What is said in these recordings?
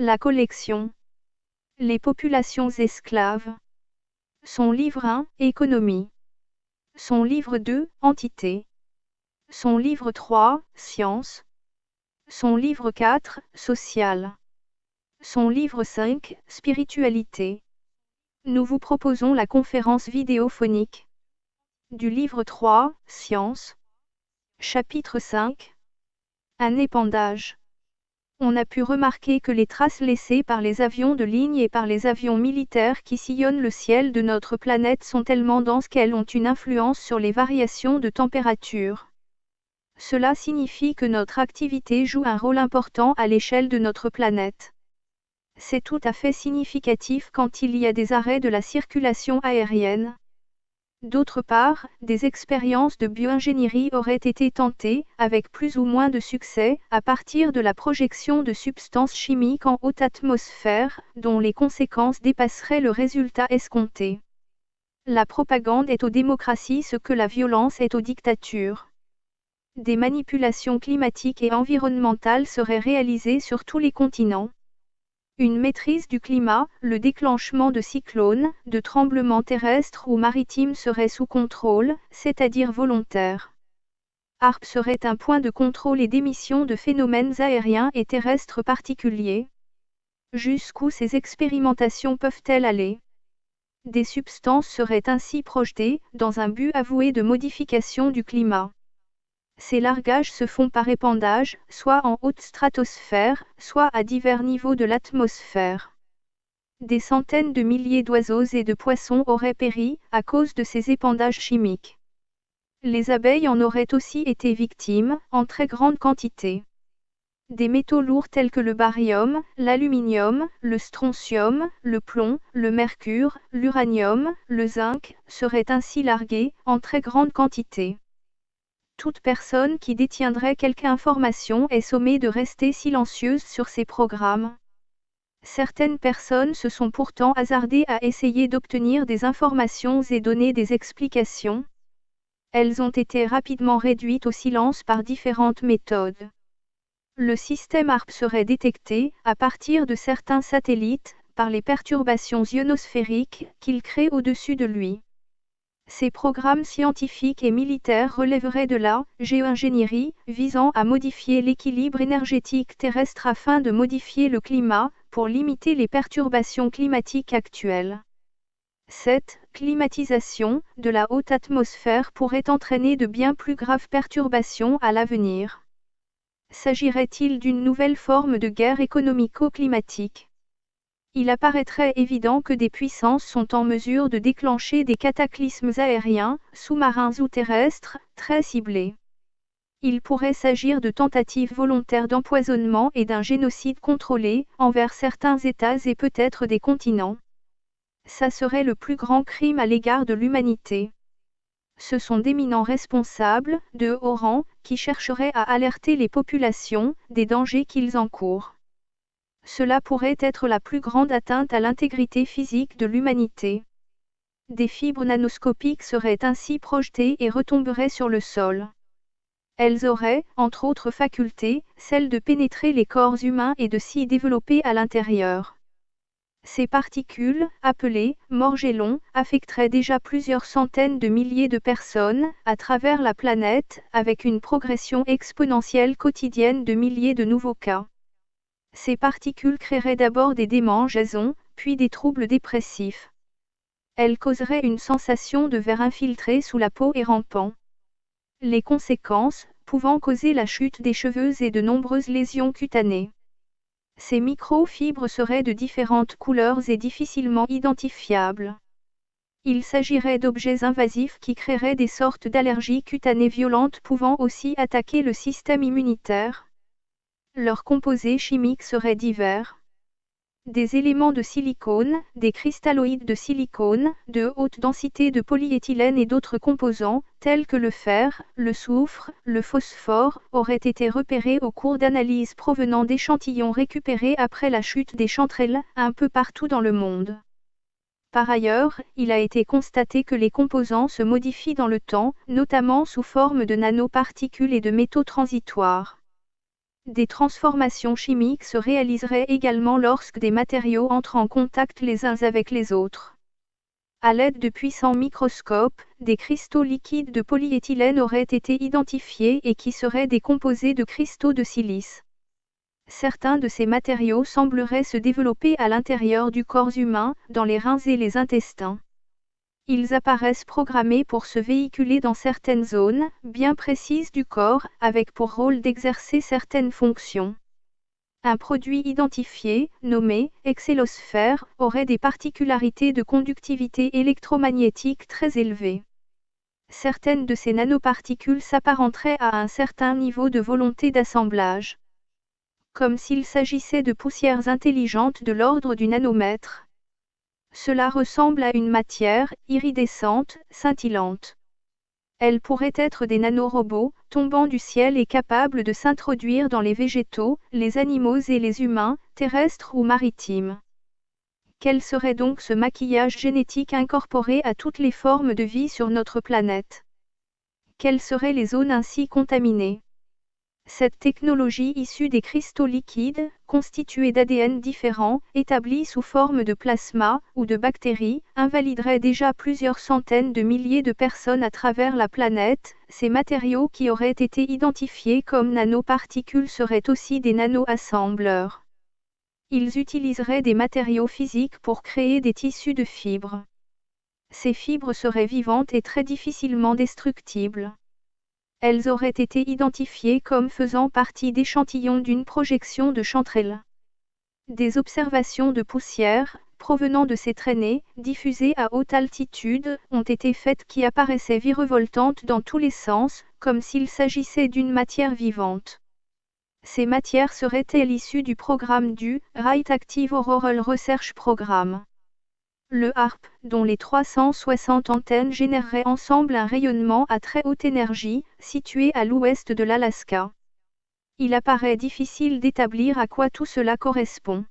La collection. Les populations esclaves. Son livre 1, Économie. Son livre 2, Entité. Son livre 3, Sciences. Son livre 4, Social. Son livre 5, Spiritualité. Nous vous proposons la conférence vidéophonique du livre 3, Sciences. Chapitre 5. Un épandage. On a pu remarquer que les traces laissées par les avions de ligne et par les avions militaires qui sillonnent le ciel de notre planète sont tellement denses qu'elles ont une influence sur les variations de température. Cela signifie que notre activité joue un rôle important à l'échelle de notre planète. C'est tout à fait significatif quand il y a des arrêts de la circulation aérienne. D'autre part, des expériences de bioingénierie auraient été tentées, avec plus ou moins de succès, à partir de la projection de substances chimiques en haute atmosphère, dont les conséquences dépasseraient le résultat escompté. La propagande est aux démocraties ce que la violence est aux dictatures. Des manipulations climatiques et environnementales seraient réalisées sur tous les continents. Une maîtrise du climat, le déclenchement de cyclones, de tremblements terrestres ou maritimes serait sous contrôle, c'est-à-dire volontaire. HAARP serait un point de contrôle et d'émission de phénomènes aériens et terrestres particuliers. Jusqu'où ces expérimentations peuvent-elles aller? Des substances seraient ainsi projetées, dans un but avoué de modification du climat. Ces largages se font par épandage, soit en haute stratosphère, soit à divers niveaux de l'atmosphère. Des centaines de milliers d'oiseaux et de poissons auraient péri, à cause de ces épandages chimiques. Les abeilles en auraient aussi été victimes, en très grande quantité. Des métaux lourds tels que le barium, l'aluminium, le strontium, le plomb, le mercure, l'uranium, le zinc, seraient ainsi largués, en très grande quantité. Toute personne qui détiendrait quelque information est sommée de rester silencieuse sur ces programmes. Certaines personnes se sont pourtant hasardées à essayer d'obtenir des informations et donner des explications. Elles ont été rapidement réduites au silence par différentes méthodes. Le système HAARP serait détecté, à partir de certains satellites, par les perturbations ionosphériques qu'il crée au-dessus de lui. Ces programmes scientifiques et militaires relèveraient de la géoingénierie, visant à modifier l'équilibre énergétique terrestre afin de modifier le climat, pour limiter les perturbations climatiques actuelles. Cette climatisation de la haute atmosphère pourrait entraîner de bien plus graves perturbations à l'avenir. S'agirait-il d'une nouvelle forme de guerre économico-climatique? Il apparaîtrait évident que des puissances sont en mesure de déclencher des cataclysmes aériens, sous-marins ou terrestres, très ciblés. Il pourrait s'agir de tentatives volontaires d'empoisonnement et d'un génocide contrôlé, envers certains États et peut-être des continents. Ça serait le plus grand crime à l'égard de l'humanité. Ce sont d'éminents responsables, de haut rang, qui chercheraient à alerter les populations des dangers qu'ils encourent. Cela pourrait être la plus grande atteinte à l'intégrité physique de l'humanité. Des fibres nanoscopiques seraient ainsi projetées et retomberaient sur le sol. Elles auraient, entre autres facultés, celle de pénétrer les corps humains et de s'y développer à l'intérieur. Ces particules, appelées morgellons, affecteraient déjà plusieurs centaines de milliers de personnes, à travers la planète, avec une progression exponentielle quotidienne de milliers de nouveaux cas. Ces particules créeraient d'abord des démangeaisons, puis des troubles dépressifs. Elles causeraient une sensation de verre infiltré sous la peau et rampant. Les conséquences, pouvant causer la chute des cheveux et de nombreuses lésions cutanées. Ces microfibres seraient de différentes couleurs et difficilement identifiables. Il s'agirait d'objets invasifs qui créeraient des sortes d'allergies cutanées violentes pouvant aussi attaquer le système immunitaire. Leurs composés chimiques seraient divers. Des éléments de silicone, des cristalloïdes de silicone, de haute densité de polyéthylène et d'autres composants, tels que le fer, le soufre, le phosphore, auraient été repérés au cours d'analyses provenant d'échantillons récupérés après la chute des chanterelles, un peu partout dans le monde. Par ailleurs, il a été constaté que les composants se modifient dans le temps, notamment sous forme de nanoparticules et de métaux transitoires. Des transformations chimiques se réaliseraient également lorsque des matériaux entrent en contact les uns avec les autres. À l'aide de puissants microscopes, des cristaux liquides de polyéthylène auraient été identifiés et qui seraient des composés de cristaux de silice. Certains de ces matériaux sembleraient se développer à l'intérieur du corps humain, dans les reins et les intestins. Ils apparaissent programmés pour se véhiculer dans certaines zones, bien précises du corps, avec pour rôle d'exercer certaines fonctions. Un produit identifié, nommé excellosphère, aurait des particularités de conductivité électromagnétique très élevées. Certaines de ces nanoparticules s'apparenteraient à un certain niveau de volonté d'assemblage. Comme s'il s'agissait de poussières intelligentes de l'ordre du nanomètre. Cela ressemble à une matière, iridescente, scintillante. Elles pourraient être des nanorobots, tombant du ciel et capables de s'introduire dans les végétaux, les animaux et les humains, terrestres ou maritimes. Quel serait donc ce maquillage génétique incorporé à toutes les formes de vie sur notre planète? Quelles seraient les zones ainsi contaminées? Cette technologie issue des cristaux liquides, constitués d'ADN différents, établis sous forme de plasma ou de bactéries, invaliderait déjà plusieurs centaines de milliers de personnes à travers la planète. Ces matériaux qui auraient été identifiés comme nanoparticules seraient aussi des nano-assembleurs. Ils utiliseraient des matériaux physiques pour créer des tissus de fibres. Ces fibres seraient vivantes et très difficilement destructibles. Elles auraient été identifiées comme faisant partie d'échantillons d'une projection de Chantrel. Des observations de poussière, provenant de ces traînées, diffusées à haute altitude, ont été faites qui apparaissaient virevoltantes dans tous les sens, comme s'il s'agissait d'une matière vivante. Ces matières seraient-elles issues du programme du Right Active Auroral Research Program? Le HARP, dont les 360 antennes généreraient ensemble un rayonnement à très haute énergie, situé à l'ouest de l'Alaska. Il apparaît difficile d'établir à quoi tout cela correspond.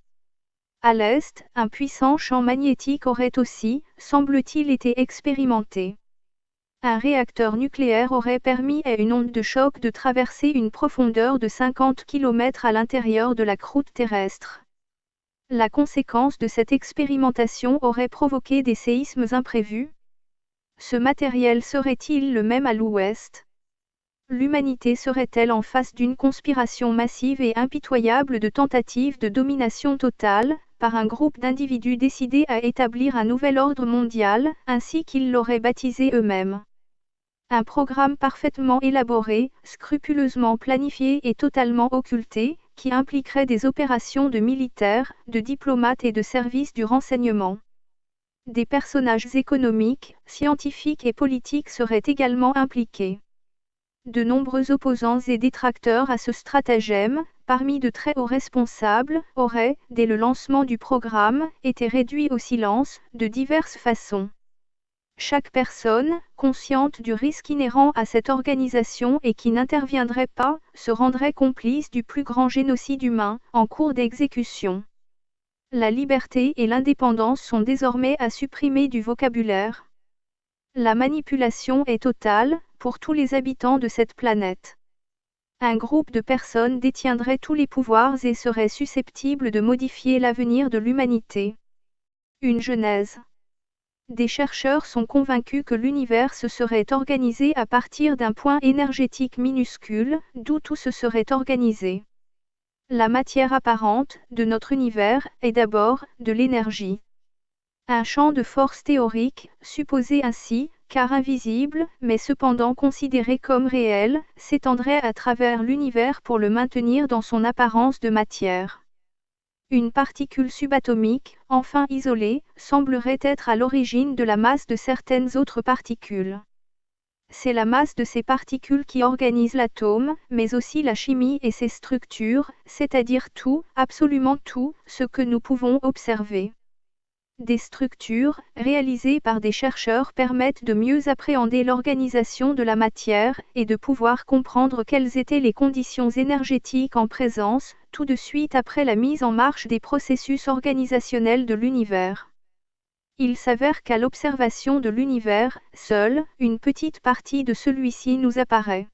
À l'est, un puissant champ magnétique aurait aussi, semble-t-il, été expérimenté. Un réacteur nucléaire aurait permis à une onde de choc de traverser une profondeur de 50 km à l'intérieur de la croûte terrestre. La conséquence de cette expérimentation aurait provoqué des séismes imprévus. Ce matériel serait-il le même à l'ouest? L'humanité serait-elle en face d'une conspiration massive et impitoyable de tentatives de domination totale, par un groupe d'individus décidés à établir un nouvel ordre mondial, ainsi qu'ils l'auraient baptisé eux-mêmes? Un programme parfaitement élaboré, scrupuleusement planifié et totalement occulté, qui impliquerait des opérations de militaires, de diplomates et de services du renseignement. Des personnages économiques, scientifiques et politiques seraient également impliqués. De nombreux opposants et détracteurs à ce stratagème, parmi de très hauts responsables, auraient, dès le lancement du programme, été réduits au silence, de diverses façons. Chaque personne, consciente du risque inhérent à cette organisation et qui n'interviendrait pas, se rendrait complice du plus grand génocide humain, en cours d'exécution. La liberté et l'indépendance sont désormais à supprimer du vocabulaire. La manipulation est totale, pour tous les habitants de cette planète. Un groupe de personnes détiendrait tous les pouvoirs et serait susceptible de modifier l'avenir de l'humanité. Une genèse. Des chercheurs sont convaincus que l'univers se serait organisé à partir d'un point énergétique minuscule, d'où tout se serait organisé. La matière apparente de notre univers est d'abord de l'énergie. Un champ de force théorique, supposé ainsi, car invisible, mais cependant considéré comme réel, s'étendrait à travers l'univers pour le maintenir dans son apparence de matière. Une particule subatomique, enfin isolée, semblerait être à l'origine de la masse de certaines autres particules. C'est la masse de ces particules qui organise l'atome, mais aussi la chimie et ses structures, c'est-à-dire tout, absolument tout, ce que nous pouvons observer. Des structures, réalisées par des chercheurs, permettent de mieux appréhender l'organisation de la matière, et de pouvoir comprendre quelles étaient les conditions énergétiques en présence, tout de suite après la mise en marche des processus organisationnels de l'univers. Il s'avère qu'à l'observation de l'univers, seule, une petite partie de celui-ci nous apparaît.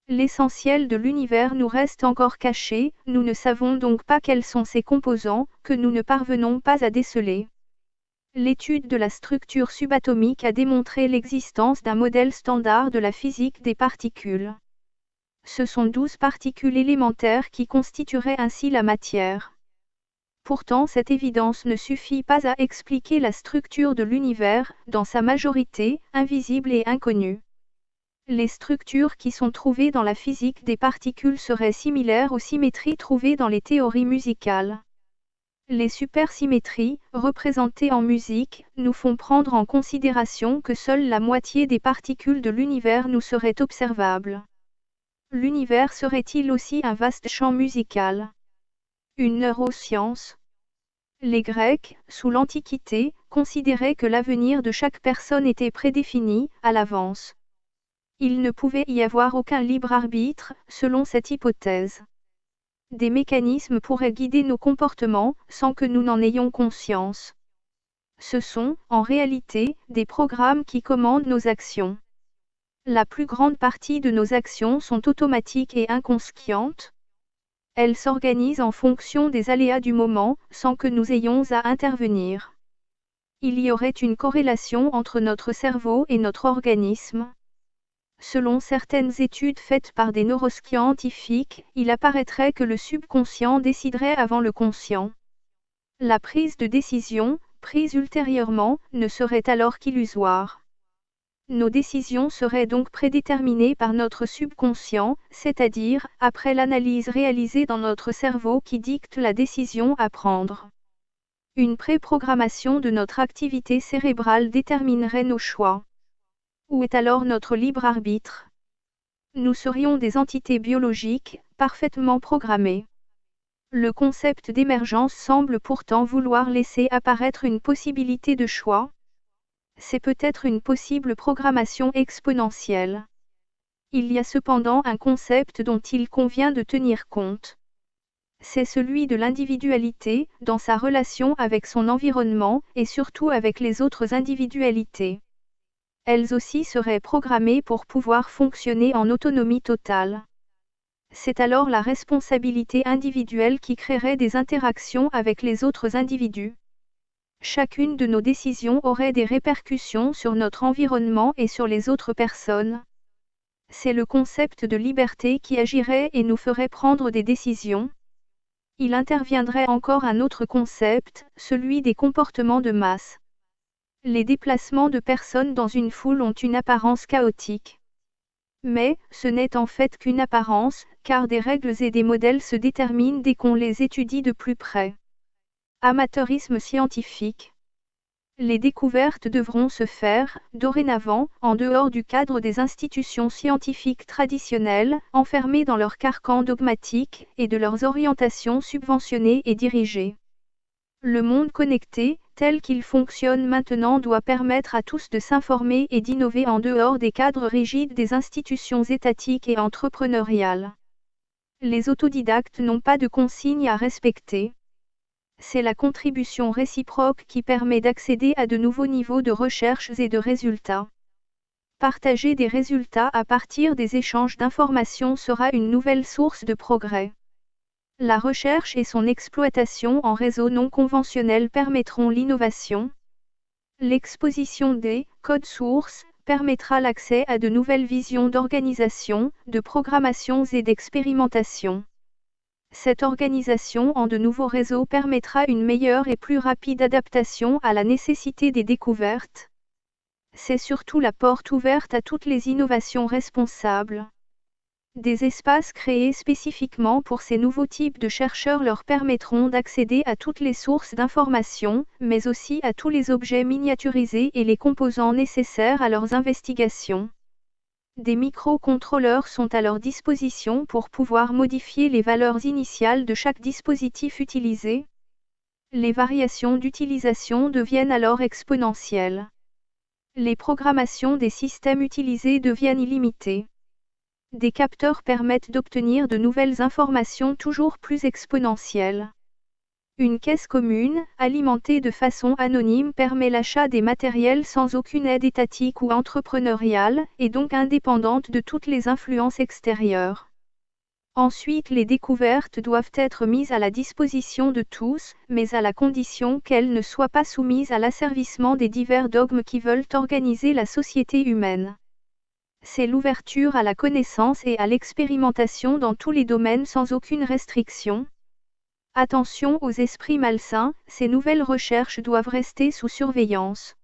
L'essentiel de l'univers nous reste encore caché, nous ne savons donc pas quels sont ses composants, que nous ne parvenons pas à déceler. L'étude de la structure subatomique a démontré l'existence d'un modèle standard de la physique des particules. Ce sont 12 particules élémentaires qui constitueraient ainsi la matière. Pourtant, cette évidence ne suffit pas à expliquer la structure de l'univers, dans sa majorité, invisible et inconnue. Les structures qui sont trouvées dans la physique des particules seraient similaires aux symétries trouvées dans les théories musicales. Les supersymétries, représentées en musique, nous font prendre en considération que seule la moitié des particules de l'univers nous seraient observables. L'univers serait-il aussi un vaste champ musical? Une neuroscience? Les Grecs, sous l'Antiquité, considéraient que l'avenir de chaque personne était prédéfini, à l'avance. Il ne pouvait y avoir aucun libre arbitre, selon cette hypothèse. Des mécanismes pourraient guider nos comportements, sans que nous n'en ayons conscience. Ce sont, en réalité, des programmes qui commandent nos actions. La plus grande partie de nos actions sont automatiques et inconscientes. Elles s'organisent en fonction des aléas du moment, sans que nous ayons à intervenir. Il y aurait une corrélation entre notre cerveau et notre organisme. Selon certaines études faites par des neuroscientifiques, il apparaîtrait que le subconscient déciderait avant le conscient. La prise de décision, prise ultérieurement, ne serait alors qu'illusoire. Nos décisions seraient donc prédéterminées par notre subconscient, c'est-à-dire, après l'analyse réalisée dans notre cerveau qui dicte la décision à prendre. Une préprogrammation de notre activité cérébrale déterminerait nos choix. Où est alors notre libre arbitre? Nous serions des entités biologiques, parfaitement programmées. Le concept d'émergence semble pourtant vouloir laisser apparaître une possibilité de choix. C'est peut-être une possible programmation exponentielle. Il y a cependant un concept dont il convient de tenir compte. C'est celui de l'individualité, dans sa relation avec son environnement, et surtout avec les autres individualités. Elles aussi seraient programmées pour pouvoir fonctionner en autonomie totale. C'est alors la responsabilité individuelle qui créerait des interactions avec les autres individus. Chacune de nos décisions aurait des répercussions sur notre environnement et sur les autres personnes. C'est le concept de liberté qui agirait et nous ferait prendre des décisions. Il interviendrait encore un autre concept, celui des comportements de masse. Les déplacements de personnes dans une foule ont une apparence chaotique. Mais, ce n'est en fait qu'une apparence, car des règles et des modèles se déterminent dès qu'on les étudie de plus près. Amateurisme scientifique. Les découvertes devront se faire, dorénavant, en dehors du cadre des institutions scientifiques traditionnelles, enfermées dans leur carcan dogmatique, et de leurs orientations subventionnées et dirigées. Le monde connecté, tel qu'il fonctionne maintenant, doit permettre à tous de s'informer et d'innover en dehors des cadres rigides des institutions étatiques et entrepreneuriales. Les autodidactes n'ont pas de consignes à respecter. C'est la contribution réciproque qui permet d'accéder à de nouveaux niveaux de recherches et de résultats. Partager des résultats à partir des échanges d'informations sera une nouvelle source de progrès. La recherche et son exploitation en réseau non conventionnel permettront l'innovation. L'exposition des codes sources permettra l'accès à de nouvelles visions d'organisation, de programmation et d'expérimentation. Cette organisation en de nouveaux réseaux permettra une meilleure et plus rapide adaptation à la nécessité des découvertes. C'est surtout la porte ouverte à toutes les innovations responsables. Des espaces créés spécifiquement pour ces nouveaux types de chercheurs leur permettront d'accéder à toutes les sources d'informations, mais aussi à tous les objets miniaturisés et les composants nécessaires à leurs investigations. Des microcontrôleurs sont à leur disposition pour pouvoir modifier les valeurs initiales de chaque dispositif utilisé. Les variations d'utilisation deviennent alors exponentielles. Les programmations des systèmes utilisés deviennent illimitées. Des capteurs permettent d'obtenir de nouvelles informations toujours plus exponentielles. Une caisse commune, alimentée de façon anonyme, permet l'achat des matériels sans aucune aide étatique ou entrepreneuriale, et donc indépendante de toutes les influences extérieures. Ensuite, les découvertes doivent être mises à la disposition de tous, mais à la condition qu'elles ne soient pas soumises à l'asservissement des divers dogmes qui veulent organiser la société humaine. C'est l'ouverture à la connaissance et à l'expérimentation dans tous les domaines sans aucune restriction. Attention aux esprits malsains, ces nouvelles recherches doivent rester sous surveillance.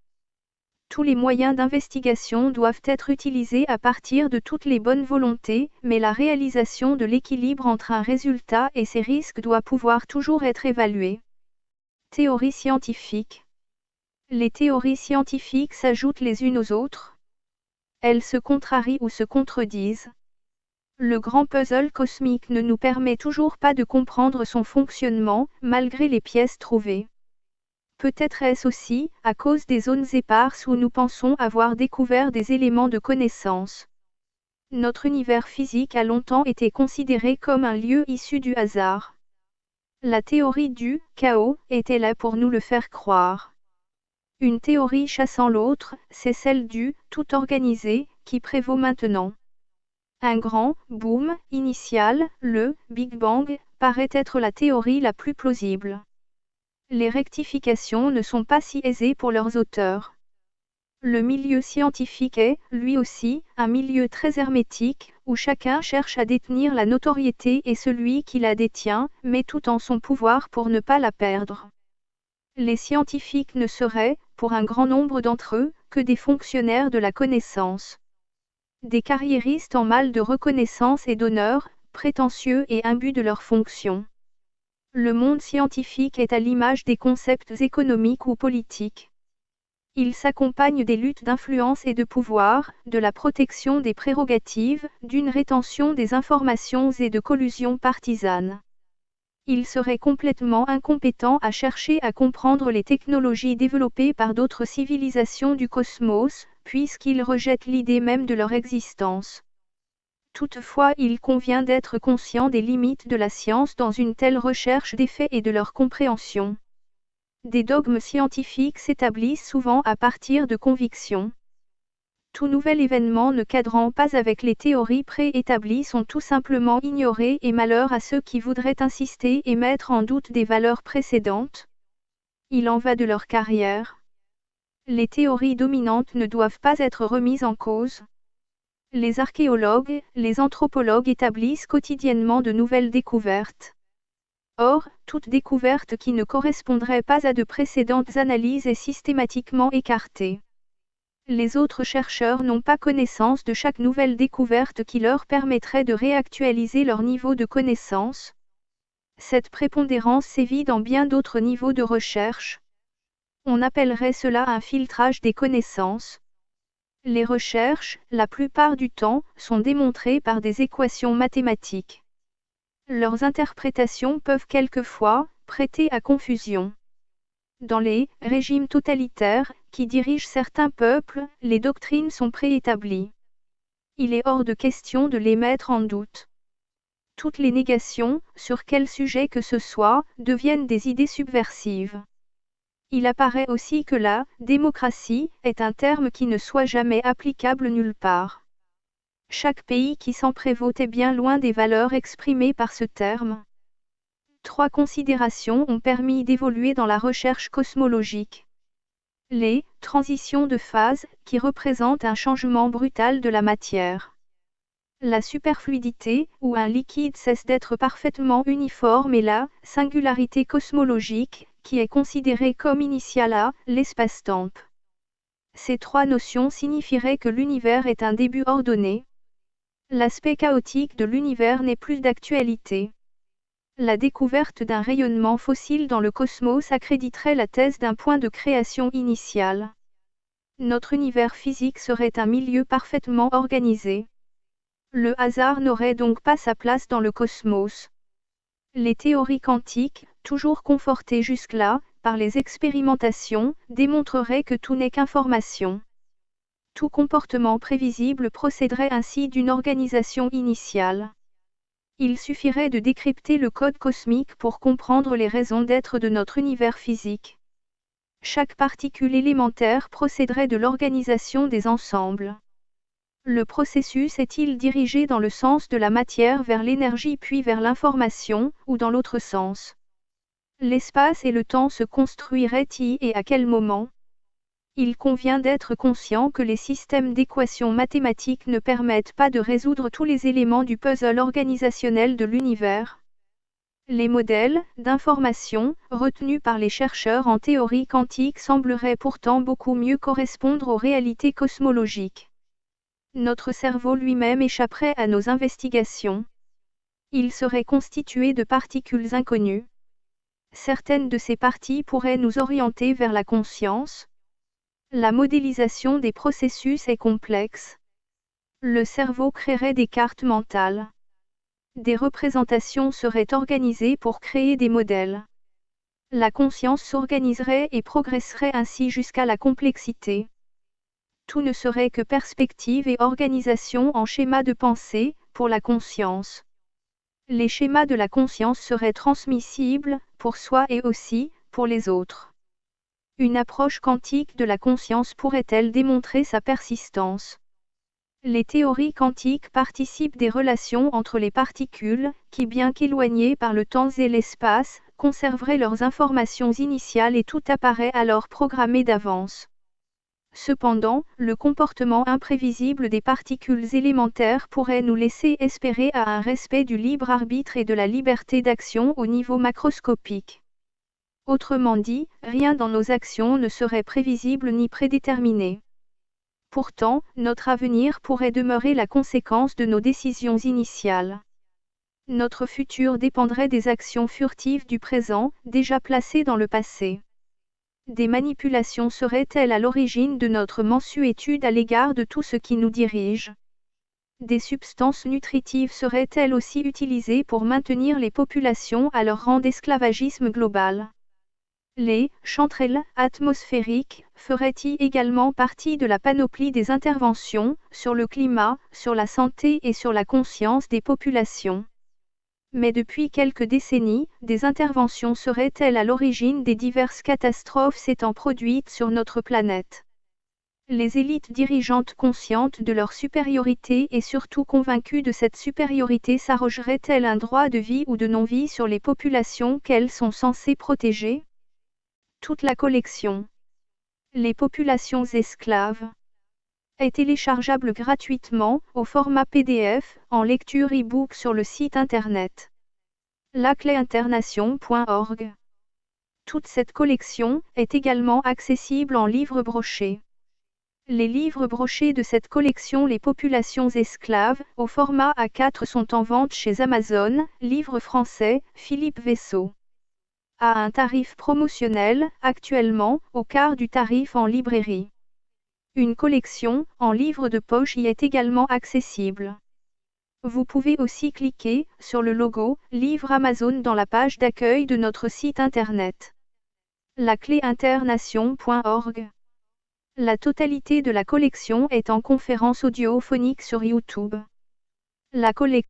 Tous les moyens d'investigation doivent être utilisés à partir de toutes les bonnes volontés, mais la réalisation de l'équilibre entre un résultat et ses risques doit pouvoir toujours être évaluée. Théories scientifiques. Les théories scientifiques s'ajoutent les unes aux autres. Elles se contrarient ou se contredisent. Le grand puzzle cosmique ne nous permet toujours pas de comprendre son fonctionnement, malgré les pièces trouvées. Peut-être est-ce aussi à cause des zones éparses où nous pensons avoir découvert des éléments de connaissance. Notre univers physique a longtemps été considéré comme un lieu issu du hasard. La théorie du chaos était là pour nous le faire croire. Une théorie chassant l'autre, c'est celle du tout organisé, qui prévaut maintenant. Un grand boom initial, le Big Bang, paraît être la théorie la plus plausible. Les rectifications ne sont pas si aisées pour leurs auteurs. Le milieu scientifique est, lui aussi, un milieu très hermétique, où chacun cherche à détenir la notoriété et celui qui la détient, met tout en son pouvoir pour ne pas la perdre. Les scientifiques ne seraient, pour un grand nombre d'entre eux, que des fonctionnaires de la connaissance. Des carriéristes en mal de reconnaissance et d'honneur, prétentieux et imbus de leurs fonctions. Le monde scientifique est à l'image des concepts économiques ou politiques. Il s'accompagne des luttes d'influence et de pouvoir, de la protection des prérogatives, d'une rétention des informations et de collusions partisanes. Il serait complètement incompétent à chercher à comprendre les technologies développées par d'autres civilisations du cosmos, puisqu'il rejette l'idée même de leur existence. Toutefois, il convient d'être conscient des limites de la science dans une telle recherche des faits et de leur compréhension. Des dogmes scientifiques s'établissent souvent à partir de convictions. Tout nouvel événement ne cadrant pas avec les théories préétablies sont tout simplement ignorés et malheur à ceux qui voudraient insister et mettre en doute des valeurs précédentes. Il en va de leur carrière. Les théories dominantes ne doivent pas être remises en cause. Les archéologues, les anthropologues établissent quotidiennement de nouvelles découvertes. Or, toute découverte qui ne correspondrait pas à de précédentes analyses est systématiquement écartée. Les autres chercheurs n'ont pas connaissance de chaque nouvelle découverte qui leur permettrait de réactualiser leur niveau de connaissance. Cette prépondérance sévit dans bien d'autres niveaux de recherche. On appellerait cela un filtrage des connaissances. Les recherches, la plupart du temps, sont démontrées par des équations mathématiques. Leurs interprétations peuvent quelquefois prêter à confusion. Dans les régimes totalitaires, qui dirigent certains peuples, les doctrines sont préétablies. Il est hors de question de les mettre en doute. Toutes les négations, sur quel sujet que ce soit, deviennent des idées subversives. Il apparaît aussi que la démocratie est un terme qui ne soit jamais applicable nulle part. Chaque pays qui s'en prévaut est bien loin des valeurs exprimées par ce terme. 3 considérations ont permis d'évoluer dans la recherche cosmologique. Les transitions de phase, qui représentent un changement brutal de la matière. La superfluidité, où un liquide cesse d'être parfaitement uniforme, et la singularité cosmologique, qui est considérée comme initiale à l'espace-temps. Ces 3 notions signifieraient que l'univers est un début ordonné. L'aspect chaotique de l'univers n'est plus d'actualité. La découverte d'un rayonnement fossile dans le cosmos accréditerait la thèse d'un point de création initial. Notre univers physique serait un milieu parfaitement organisé. Le hasard n'aurait donc pas sa place dans le cosmos. Les théories quantiques, toujours confortées jusque-là, par les expérimentations, démontreraient que tout n'est qu'information. Tout comportement prévisible procéderait ainsi d'une organisation initiale. Il suffirait de décrypter le code cosmique pour comprendre les raisons d'être de notre univers physique. Chaque particule élémentaire procéderait de l'organisation des ensembles. Le processus est-il dirigé dans le sens de la matière vers l'énergie puis vers l'information, ou dans l'autre sens? L'espace et le temps se construiraient-ils et à quel moment? Il convient d'être conscient que les systèmes d'équations mathématiques ne permettent pas de résoudre tous les éléments du puzzle organisationnel de l'univers. Les modèles d'information retenus par les chercheurs en théorie quantique sembleraient pourtant beaucoup mieux correspondre aux réalités cosmologiques. Notre cerveau lui-même échapperait à nos investigations. Il serait constitué de particules inconnues. Certaines de ces parties pourraient nous orienter vers la conscience. La modélisation des processus est complexe. Le cerveau créerait des cartes mentales. Des représentations seraient organisées pour créer des modèles. La conscience s'organiserait et progresserait ainsi jusqu'à la complexité. Tout ne serait que perspective et organisation en schéma de pensée, pour la conscience. Les schémas de la conscience seraient transmissibles, pour soi et aussi, pour les autres. Une approche quantique de la conscience pourrait-elle démontrer sa persistance? Les théories quantiques participent des relations entre les particules, qui bien qu'éloignées par le temps et l'espace, conserveraient leurs informations initiales et tout apparaît alors programmé d'avance. Cependant, le comportement imprévisible des particules élémentaires pourrait nous laisser espérer à un respect du libre arbitre et de la liberté d'action au niveau macroscopique. Autrement dit, rien dans nos actions ne serait prévisible ni prédéterminé. Pourtant, notre avenir pourrait demeurer la conséquence de nos décisions initiales. Notre futur dépendrait des actions furtives du présent, déjà placées dans le passé. Des manipulations seraient-elles à l'origine de notre mansuétude à l'égard de tout ce qui nous dirige? Des substances nutritives seraient-elles aussi utilisées pour maintenir les populations à leur rang d'esclavagisme global? Les chanterelles atmosphériques feraient-ils également partie de la panoplie des interventions sur le climat, sur la santé et sur la conscience des populations? Mais depuis quelques décennies, des interventions seraient-elles à l'origine des diverses catastrophes s'étant produites sur notre planète? Les élites dirigeantes conscientes de leur supériorité et surtout convaincues de cette supériorité s'arrogeraient-elles un droit de vie ou de non-vie sur les populations qu'elles sont censées protéger? Toute la collection. Les populations esclaves est téléchargeable gratuitement, au format PDF, en lecture e-book sur le site internet lacléinternation.org. Toute cette collection est également accessible en livre broché. Les livres brochés de cette collection Les populations esclaves, au format A4 sont en vente chez Amazon, livre français, Philippe Vaisseau. À un tarif promotionnel, actuellement, au quart du tarif en librairie. Une collection, en livre de poche y est également accessible. Vous pouvez aussi cliquer sur le logo « Livre Amazon » dans la page d'accueil de notre site internet. lacléinternation.org. La totalité de la collection est en conférence audiophonique sur YouTube. La collection